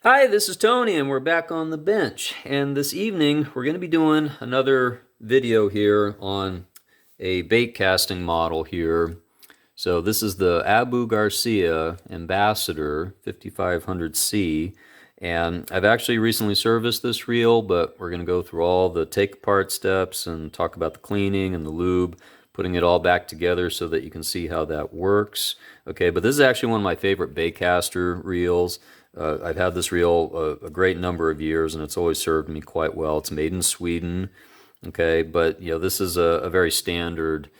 Hi, this is Tony, and we're back on the bench. And this evening, we're going to be doing another video here on a bait casting model here. So this is the Abu Garcia Ambassadeur 5500C. And I've actually recently serviced this reel, but we're going to go through all the take apart steps and talk about the cleaning and the lube, putting it all back together so that you can see how that works. Okay, but this is actually one of my favorite baitcaster reels. I've had this reel a great number of years, and it's always served me quite well. It's made in Sweden, okay, but this is a very standard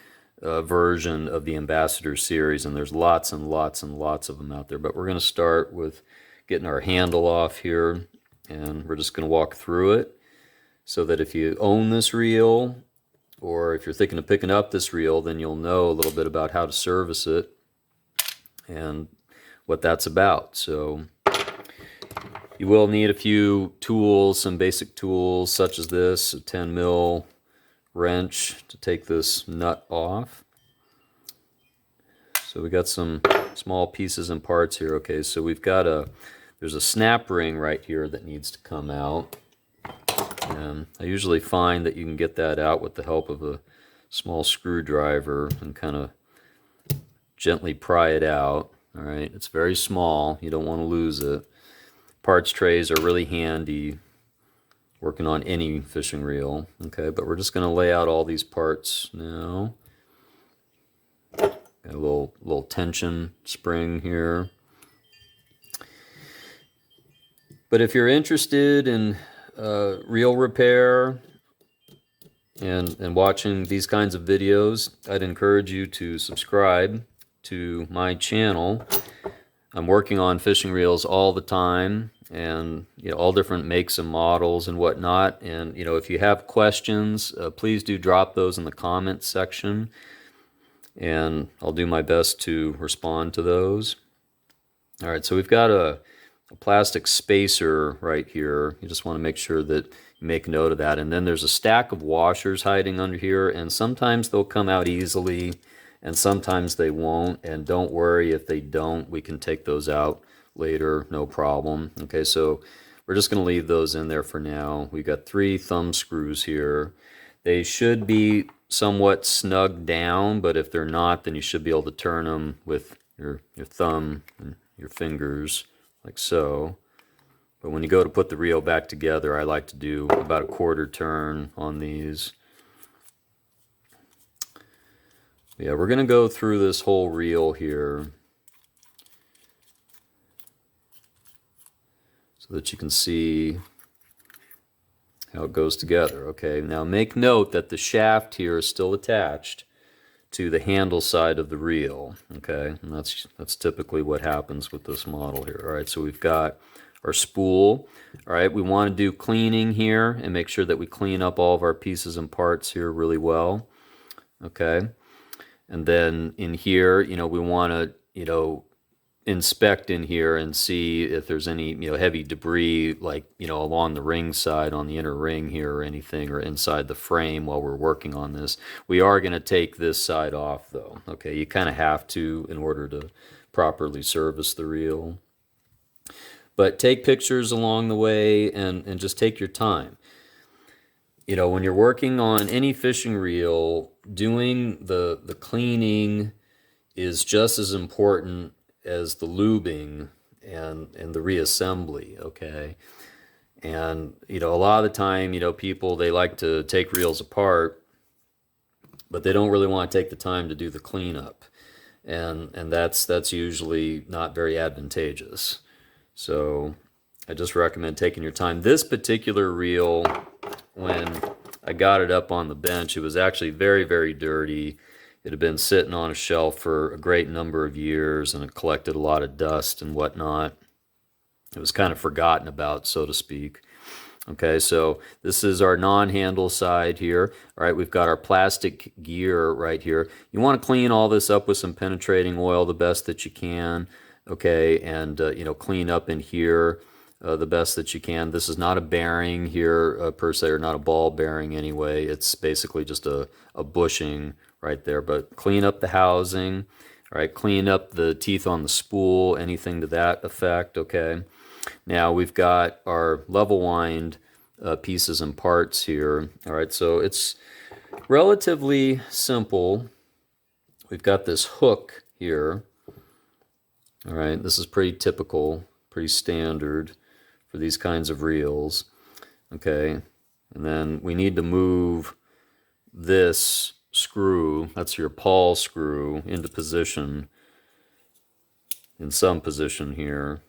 version of the Ambassador series, and there's lots and lots and lots of them out there. But we're going to start with getting our handle off here, and we're just going to walk through it so that if you own this reel, or if you're thinking of picking up this reel, then you'll know a little bit about how to service it and what that's about. So you will need a few tools, some basic tools such as this, a 10 mil wrench to take this nut off. So we got some small pieces and parts here. Okay, so we've got there's a snap ring right here that needs to come out. And I usually find that you can get that out with the help of a small screwdriver and kind of gently pry it out. All right, it's very small. You don't want to lose it. Parts trays are really handy working on any fishing reel. Okay, but we're just going to lay out all these parts now. Got a little tension spring here. But if you're interested in reel repair and watching these kinds of videos, I'd encourage you to subscribe to my channel. I'm working on fishing reels all the time, and all different makes and models and whatnot. And if you have questions, please do drop those in the comments section, and I'll do my best to respond to those. All right, so we've got a plastic spacer right here. You just want to make sure that you make note of that. And then there's a stack of washers hiding under here, and sometimes they'll come out easily and sometimes they won't, and don't worry if they don't. We can take those out later, no problem. Okay, so we're just going to leave those in there for now. We've got 3 thumb screws here. They should be somewhat snug down, but if they're not, then you should be able to turn them with your thumb and your fingers like so. But when you go to put the reel back together, I like to do about a quarter turn on these. Yeah, we're going to go through this whole reel here so that you can see how it goes together. Okay, now make note that the shaft here is still attached to the handle side of the reel. Okay, and that's typically what happens with this model here. All right, so we've got our spool. All right, we want to do cleaning here and make sure that we clean up all of our pieces and parts here really well. Okay. And then in here, we want to, inspect in here and see if there's any, heavy debris, like, along the ring side on the inner ring here or anything, or inside the frame while we're working on this. We are going to take this side off, though. Okay, you kind of have to in order to properly service the reel. But take pictures along the way and just take your time. When you're working on any fishing reel, doing the cleaning is just as important as the lubing and the reassembly, okay? And, a lot of the time, people, they like to take reels apart, but they don't really want to take the time to do the cleanup. And that's usually not very advantageous. So I just recommend taking your time. This particular reel, when I got it up on the bench, it was actually very, very dirty. It had been sitting on a shelf for a great number of years, and it collected a lot of dust and whatnot. It was kind of forgotten about, so to speak. Okay, so this is our non-handle side here. All right, we've got our plastic gear right here. You want to clean all this up with some penetrating oil the best that you can. Okay, and clean up in here the best that you can. This is not a bearing here per se, or not a ball bearing anyway. It's basically just a bushing right there. But clean up the housing, all right? Clean up the teeth on the spool, anything to that effect, okay? Now we've got our level wind pieces and parts here. All right, so it's relatively simple. We've got this hook here. All right, this is pretty typical, pretty standard for these kinds of reels. Okay, and then we need to move this screw, that's your pawl screw, into position, in some position here.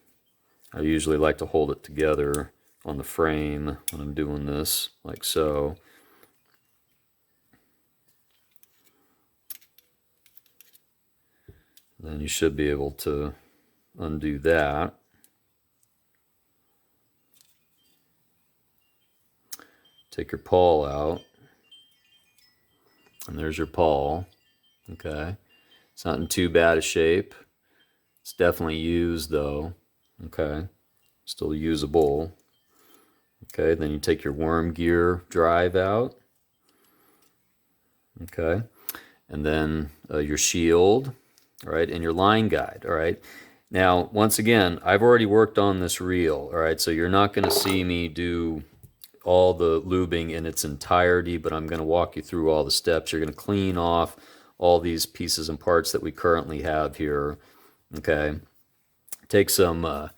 I usually like to hold it together on the frame when I'm doing this, like so. Then you should be able to undo that. Take your pawl out. And there's your pawl. Okay. It's not in too bad a shape. It's definitely used though. Okay. Still usable. Okay, then you take your worm gear drive out. Okay. And then your shield. All right, and your line guide. All right. Now, once again, I've already worked on this reel. All right, so you're not going to see me do all the lubing in its entirety, but I'm going to walk you through all the steps. You're going to clean off all these pieces and parts that we currently have here. Okay. Take some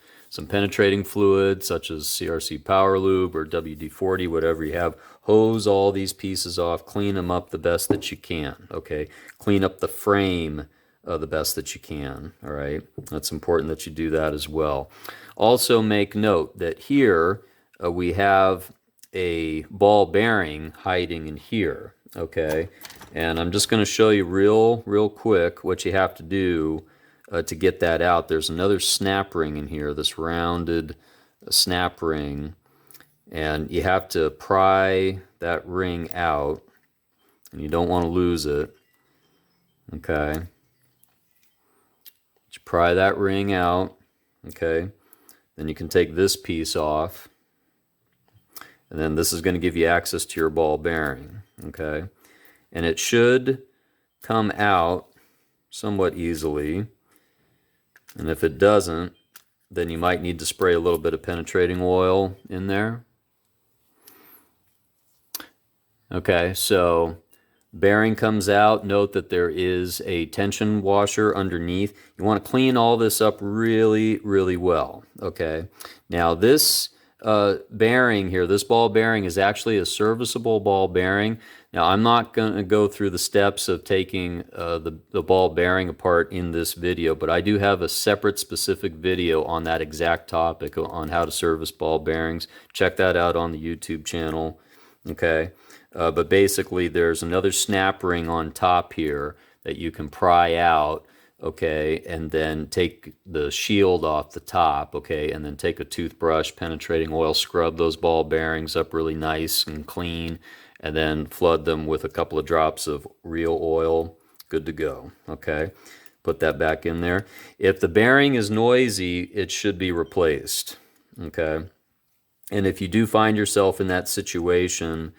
penetrating fluid, such as CRC Power Lube or WD-40, whatever you have. Hose all these pieces off. Clean them up the best that you can. Okay. Clean up the frame the best that you can. All right. That's important that you do that as well. Also make note that here we have a ball bearing hiding in here. Okay. And I'm just going to show you real quick what you have to do to get that out. There's another snap ring in here, this rounded snap ring, and you have to pry that ring out, and you don't want to lose it. Okay. You pry that ring out. Okay. Then you can take this piece off, and then this is going to give you access to your ball bearing. Okay. And it should come out somewhat easily. And if it doesn't, then you might need to spray a little bit of penetrating oil in there. Okay, so bearing comes out. Note that there is a tension washer underneath. You want to clean all this up really well. Okay, now this bearing here, this ball bearing is actually a serviceable ball bearing. Now I'm not going to go through the steps of taking the ball bearing apart in this video, but I do have a separate specific video on that exact topic on how to service ball bearings. Check that out on the YouTube channel. Okay, but basically there's another snap ring on top here that you can pry out. Okay, and then take the shield off the top, okay, and then take a toothbrush, penetrating oil, scrub those ball bearings up really nice and clean, and then flood them with a couple of drops of reel oil. Good to go, okay? Put that back in there. If the bearing is noisy, it should be replaced, okay? And if you do find yourself in that situation,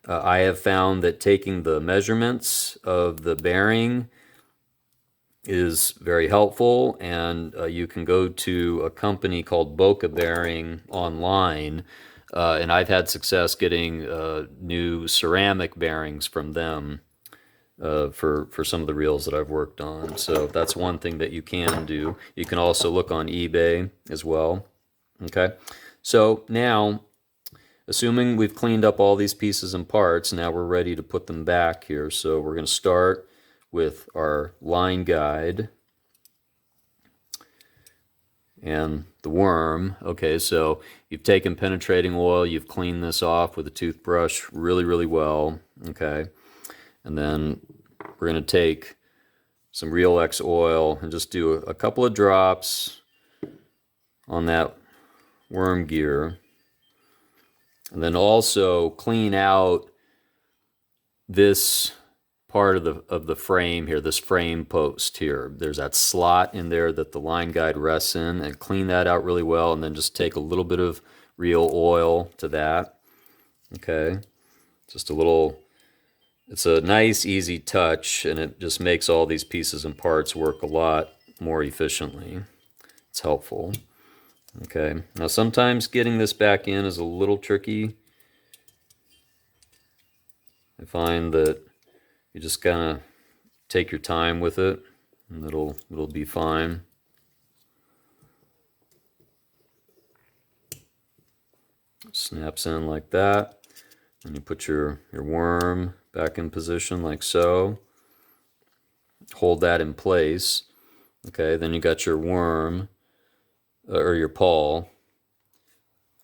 I have found that taking the measurements of the bearing is very helpful, and you can go to a company called Boca Bearing online, and I've had success getting new ceramic bearings from them for some of the reels that I've worked on. So that's one thing that you can do. You can also look on eBay as well. Okay, so now, assuming we've cleaned up all these pieces and parts, now we're ready to put them back here. So we're going to start with our line guide and the worm. Okay, so you've taken penetrating oil, you've cleaned this off with a toothbrush really well. Okay, and then we're going to take some Real X oil and just do a couple of drops on that worm gear, and then also clean out this part of the frame here, this frame post here. There's that slot in there that the line guide rests in, and clean that out really well, and then just take a little bit of real oil to that. Okay, just a little. It's a nice easy touch, and it just makes all these pieces and parts work a lot more efficiently. It's helpful. Okay, now sometimes getting this back in is a little tricky. I find that you just kind of take your time with it, and it'll be fine. Snaps in like that. And you put your worm back in position like so. Hold that in place. Okay, then you got your worm, or your pawl.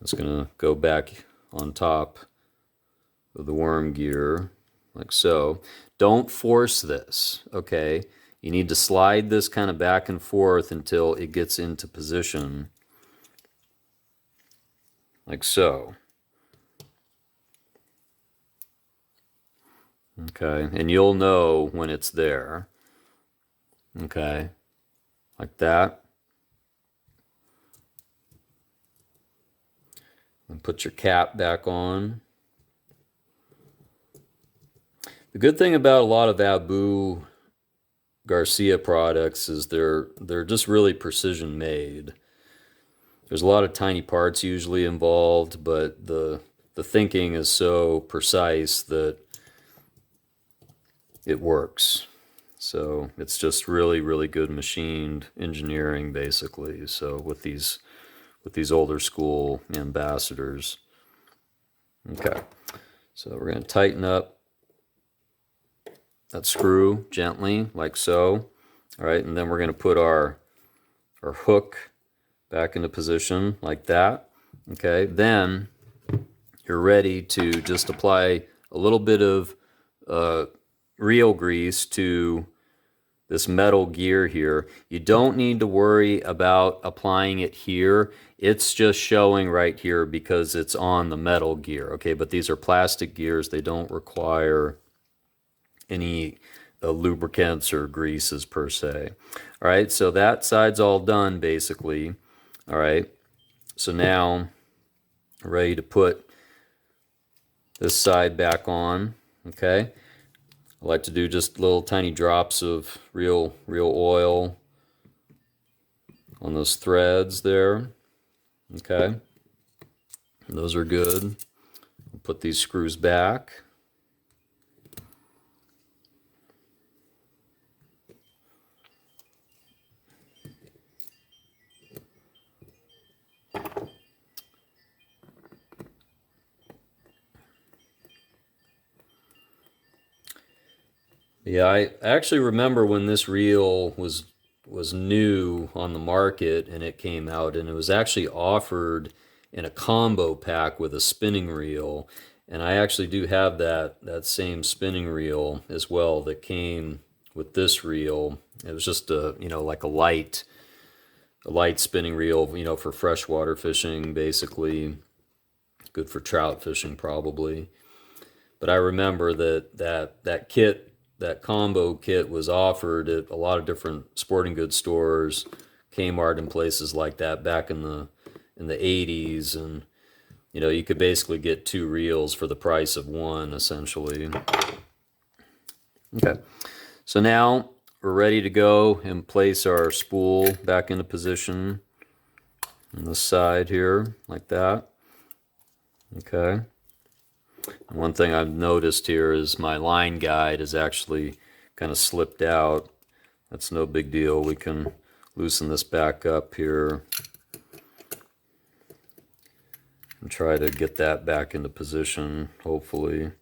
It's going to go back on top of the worm gear, like so. Don't force this, okay? You need to slide this kind of back and forth until it gets into position, like so. Okay, and you'll know when it's there. Okay, like that. And put your cap back on. The good thing about a lot of Abu Garcia products is they're just really precision made. There's a lot of tiny parts usually involved, but the thinking is so precise that it works. So it's just really, really good machined engineering, basically. So with these older school ambassadors. Okay, so we're going to tighten up that screw gently, like so. All right, and then we're going to put our hook back into position, like that. Okay, then you're ready to just apply a little bit of reel grease to this metal gear here. You don't need to worry about applying it here. It's just showing right here because it's on the metal gear, okay? But these are plastic gears. They don't require any lubricants or greases per se. All right, so that side's all done basically. All right, so now we're ready to put this side back on, okay? I like to do just little tiny drops of real oil on those threads there. Okay, those are good. Put these screws back. Yeah, I actually remember when this reel was new on the market and it came out, and it was actually offered in a combo pack with a spinning reel, and I actually do have that same spinning reel as well that came with this reel. It was just a, like a light spinning reel, for freshwater fishing, basically good for trout fishing probably. But I remember that kit, that combo kit, was offered at a lot of different sporting goods stores, Kmart and places like that back in the 80s, and you could basically get 2 reels for the price of 1 essentially. Okay, so now we're ready to go and place our spool back into position on the side here, like that. Okay. One thing I've noticed here is my line guide is actually kind of slipped out. That's no big deal. We can loosen this back up here and try to get that back into position, hopefully.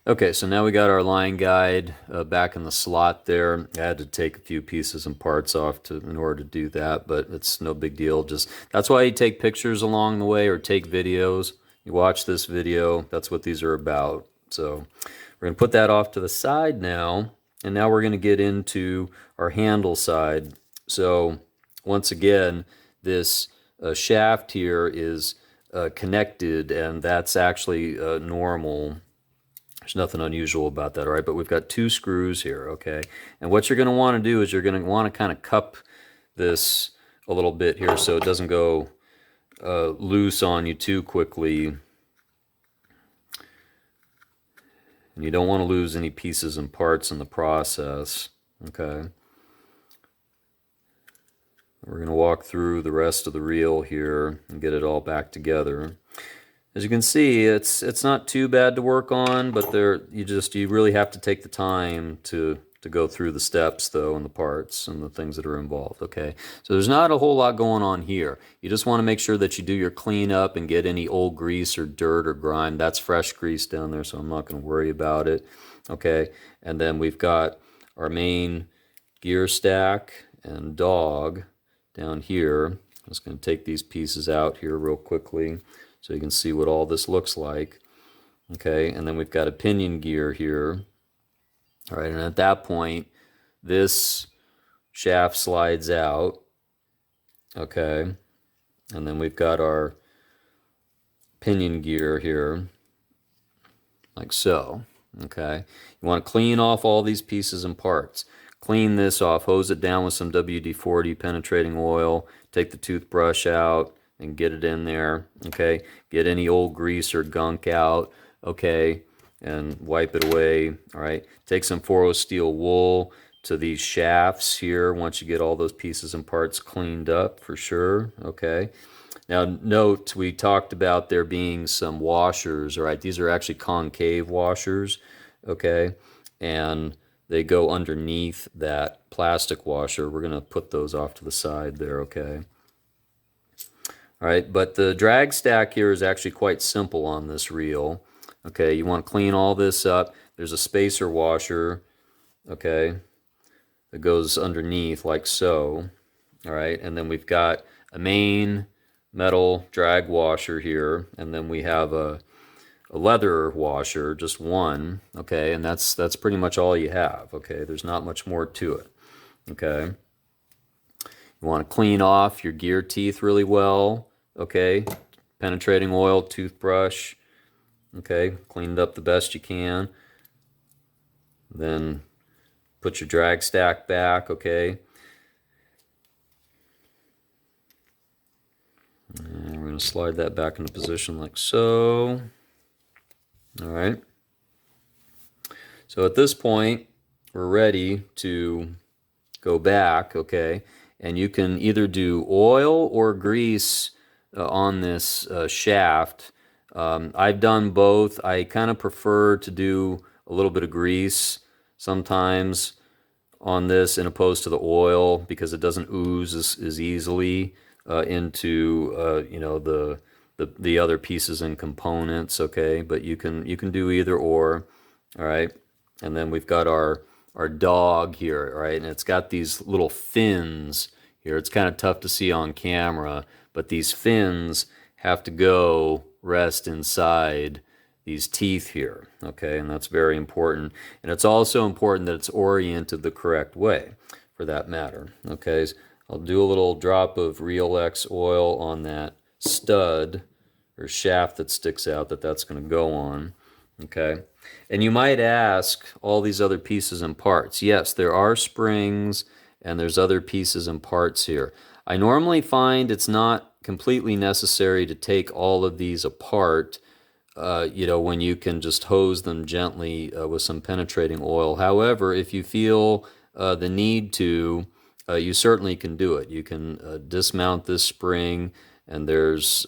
Okay, so now we got our line guide back in the slot there. I had to take a few pieces and parts off in order to do that, but it's no big deal. Just that's why you take pictures along the way or take videos. You watch this video. That's what these are about. So we're going to put that off to the side now, and now we're going to get into our handle side. So once again, this shaft here is connected, and that's actually normal. There's nothing unusual about that, all right? But we've got 2 screws here, okay? And what you're going to want to do is you're going to want to kind of cup this a little bit here so it doesn't go loose on you too quickly. And you don't want to lose any pieces and parts in the process, okay? We're going to walk through the rest of the reel here and get it all back together. As you can see, it's not too bad to work on, but you really have to take the time to go through the steps though and the parts and the things that are involved. Okay, so there's not a whole lot going on here. You just want to make sure that you do your cleanup and get any old grease or dirt or grime. That's fresh grease down there, so I'm not going to worry about it. Okay, and then we've got our main gear stack and dog down here. I'm just going to take these pieces out here real quickly so you can see what all this looks like. Okay, and then we've got a pinion gear here. All right, and at that point, this shaft slides out. Okay, and then we've got our pinion gear here, like so. Okay, you want to clean off all these pieces and parts. Clean this off, hose it down with some WD-40 penetrating oil, take the toothbrush out and get it in there, okay? Get any old grease or gunk out, okay, and wipe it away, all right? Take some 4O steel wool to these shafts here once you get all those pieces and parts cleaned up for sure, okay? Now note, we talked about there being some washers, all right? These are actually concave washers, okay? And they go underneath that plastic washer. We're going to put those off to the side there, okay? All right, but the drag stack here is actually quite simple on this reel. Okay, you want to clean all this up. There's a spacer washer, okay, that goes underneath like so. All right, and then we've got a main metal drag washer here, and then we have a leather washer, just one, okay, and that's pretty much all you have, okay? There's not much more to it, okay? You want to clean off your gear teeth really well, okay? Penetrating oil, toothbrush, okay? Cleaned up the best you can. Then put your drag stack back, okay? And we're going to slide that back into position like so. All right. So at this point, we're ready to go back, okay? And you can either do oil or grease on this shaft. I've done both. I kind of prefer to do a little bit of grease sometimes on this in opposed to the oil because it doesn't ooze as easily into you know, the other pieces and components, okay? But you can do either or, all right? And then we've got our dog here, all right? And it's got these little fins here. It's kind of tough to see on camera, but these fins have to go rest inside these teeth here, okay? And that's very important. And it's also important that it's oriented the correct way, for that matter, okay? So I'll do a little drop of Real X oil on that stud or shaft that sticks out that's going to go on, okay? And you might ask, all these other pieces and parts. Yes, there are springs and there's other pieces and parts here. I normally find it's not completely necessary to take all of these apart, you know, when you can just hose them gently with some penetrating oil. However, if you feel the need to, you certainly can do it. You can dismount this spring, and there's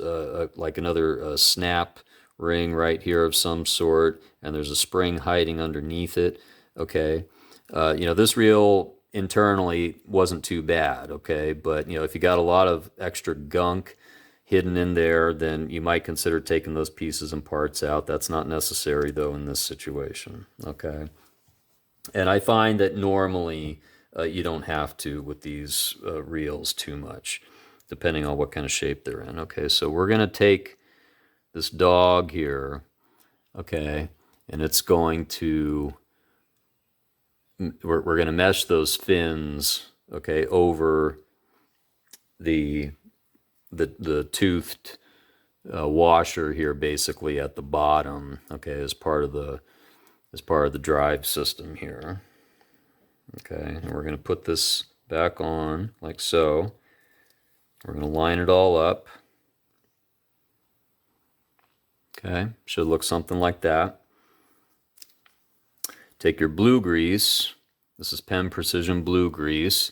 like another snap ring right here of some sort, and there's a spring hiding underneath it, okay? You know, this reel internally wasn't too bad, okay? But, you know, if you got a lot of extra gunk hidden in there, then you might consider taking those pieces and parts out. That's not necessary, though, in this situation, okay? And I find that normally you don't have to with these reels too much, depending on what kind of shape they're in. Okay, so we're going to take this dog here, okay, and it's going to, we're going to mesh those fins, okay, over the toothed washer here, basically at the bottom, okay, as part of the drive system here. Okay, and we're going to put this back on like so. We're going to line it all up. Okay, should look something like that. Take your blue grease. This is Penn Precision blue grease.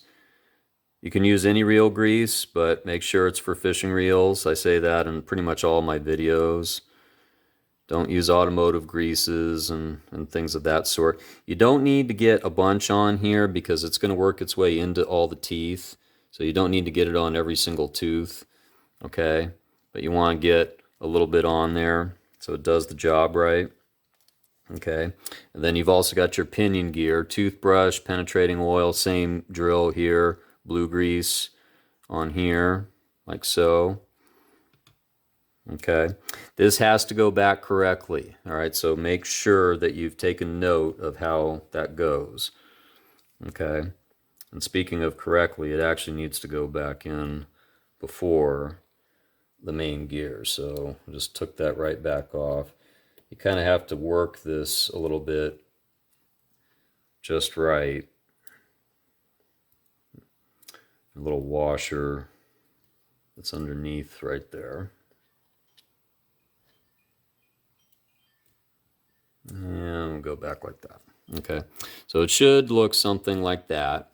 You can use any reel grease, but make sure it's for fishing reels. I say that in pretty much all my videos. Don't use automotive greases and things of that sort. You don't need to get a bunch on here because it's going to work its way into all the teeth. So you don't need to get it on every single tooth, okay? But you want to get a little bit on there so it does the job right, okay? And then you've also got your pinion gear, toothbrush, penetrating oil, same drill here, blue grease on here, like so. Okay, this has to go back correctly. All right, so make sure that you've taken note of how that goes. Okay, and speaking of correctly, it actually needs to go back in before the main gear. So I just took that right back off. You kind of have to work this a little bit just right. A little washer that's underneath right there. And we'll go back like that. Okay, so it should look something like that,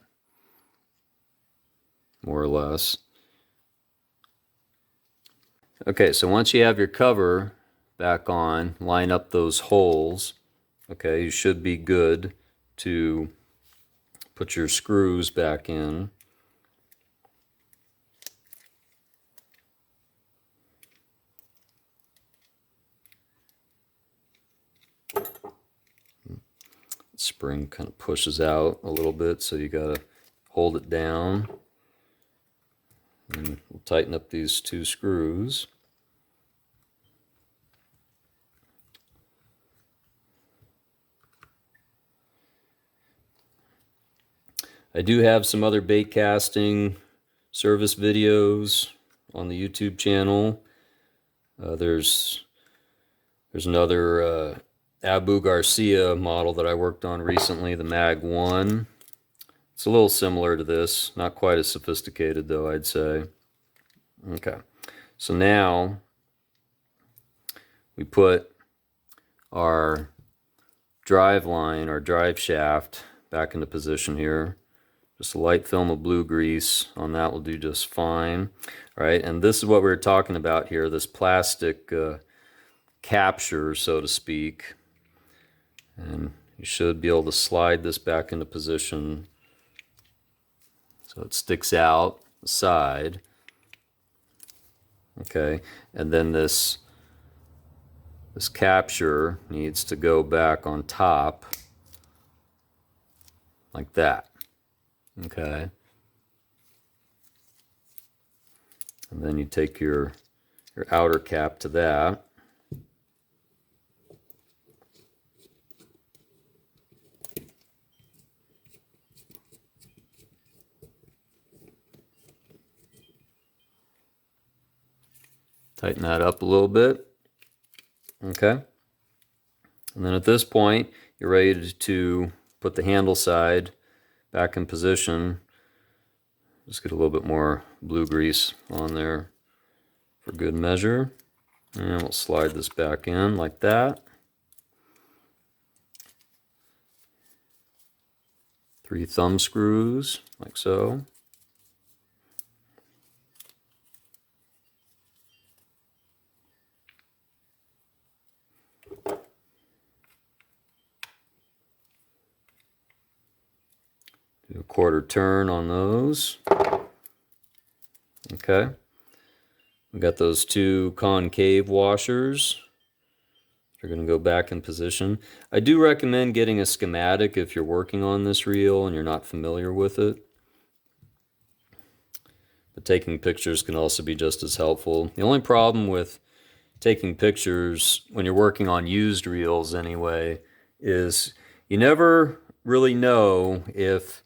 more or less. Okay, so once you have your cover back on, line up those holes. Okay, you should be good to put your screws back in. Spring kind of pushes out a little bit, so you gotta hold it down. And we'll tighten up these two screws. I do have some other bait casting service videos on the YouTube channel. There's another Abu Garcia model that I worked on recently, the Mag 1. It's a little similar to this, not quite as sophisticated though, I'd say. Okay, so now we put our drive line, our drive shaft, back into position here. Just a light film of blue grease on that will do just fine. All right, and this is what we were talking about here, this plastic capture, so to speak. And you should be able to slide this back into position so it sticks out the side. Okay, and then this capture needs to go back on top like that. Okay, and then you take your outer cap to that. Tighten that up a little bit. Okay. And then at this point, you're ready to put the handle side back in position. Just get a little bit more blue grease on there for good measure. And we'll slide this back in like that. 3 thumb screws, like so. Do a quarter turn on those. Okay. We got those 2 concave washers. They're going to go back in position. I do recommend getting a schematic if you're working on this reel and you're not familiar with it. But taking pictures can also be just as helpful. The only problem with taking pictures when you're working on used reels anyway is you never really know if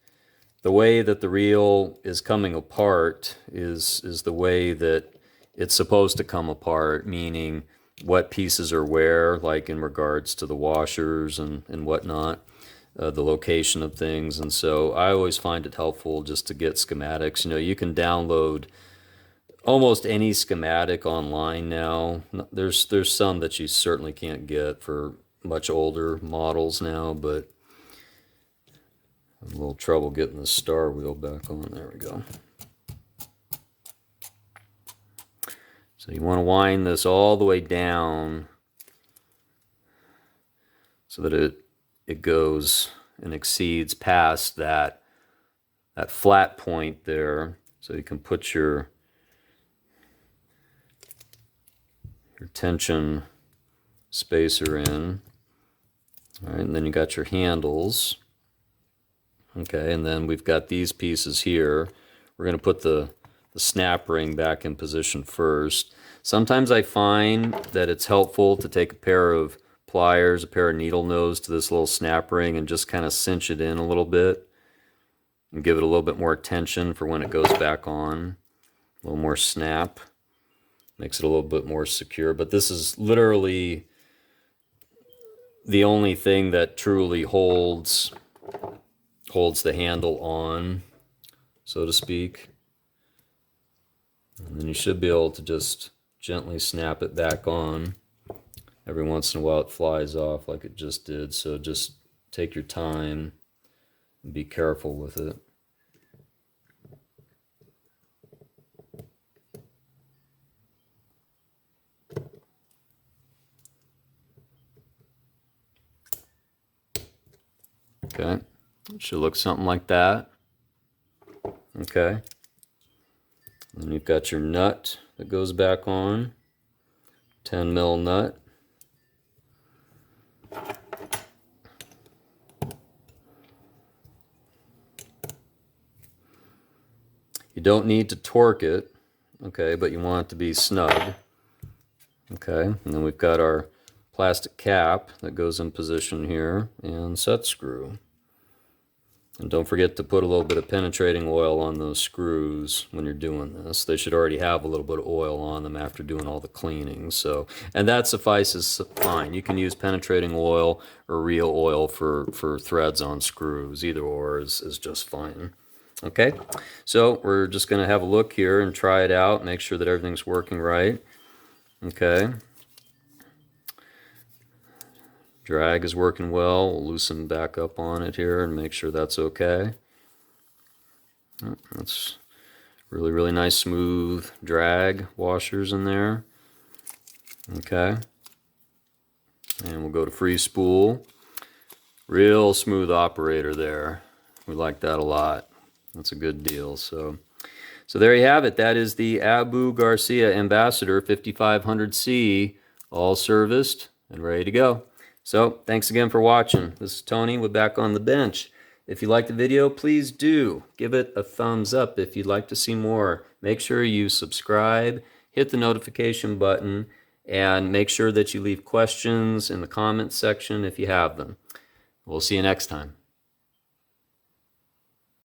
the way that the reel is coming apart is the way that it's supposed to come apart, meaning what pieces are where, like in regards to the washers and whatnot, the location of things. And so I always find it helpful just to get schematics. You know, you can download almost any schematic online now. There's some that you certainly can't get for much older models now, but I have a little trouble getting the star wheel back on. There we go. So you want to wind this all the way down so that it goes and exceeds past that flat point there, so you can put your tension spacer in. All right, and then you got your handles. Okay, and then we've got these pieces here. We're going to put the snap ring back in position first. Sometimes I find that it's helpful to take a pair of pliers, a pair of needle nose to this little snap ring and just kind of cinch it in a little bit and give it a little bit more tension for when it goes back on. A little more snap. Makes it a little bit more secure. But this is literally the only thing that truly holds the handle on, so to speak. And then you should be able to just gently snap it back on. Every once in a while it flies off like it just did, so just take your time and be careful with it. Okay, it should look something like that. Okay. And you've got your nut that goes back on, 10 mil nut. You don't need to torque it, okay, but you want it to be snug. Okay, and then we've got our plastic cap that goes in position here, and set screw. And don't forget to put a little bit of penetrating oil on those screws when you're doing this. They should already have a little bit of oil on them after doing all the cleaning. So, and that suffices fine. You can use penetrating oil or real oil for threads on screws. Either or is just fine. Okay, so we're just going to have a look here and try it out, make sure that everything's working right. Okay. Drag is working well. We'll loosen back up on it here and make sure that's okay. That's really, really nice smooth drag washers in there. Okay. And we'll go to free spool. Real smooth operator there. We like that a lot. That's a good deal. So there you have it. That is the Abu Garcia Ambassadeur 5500C, all serviced and ready to go. So, thanks again for watching. This is Tony with Back on the Bench. If you liked the video, please do give it a thumbs up. If you'd like to see more, make sure you subscribe, hit the notification button, and make sure that you leave questions in the comments section if you have them. We'll see you next time.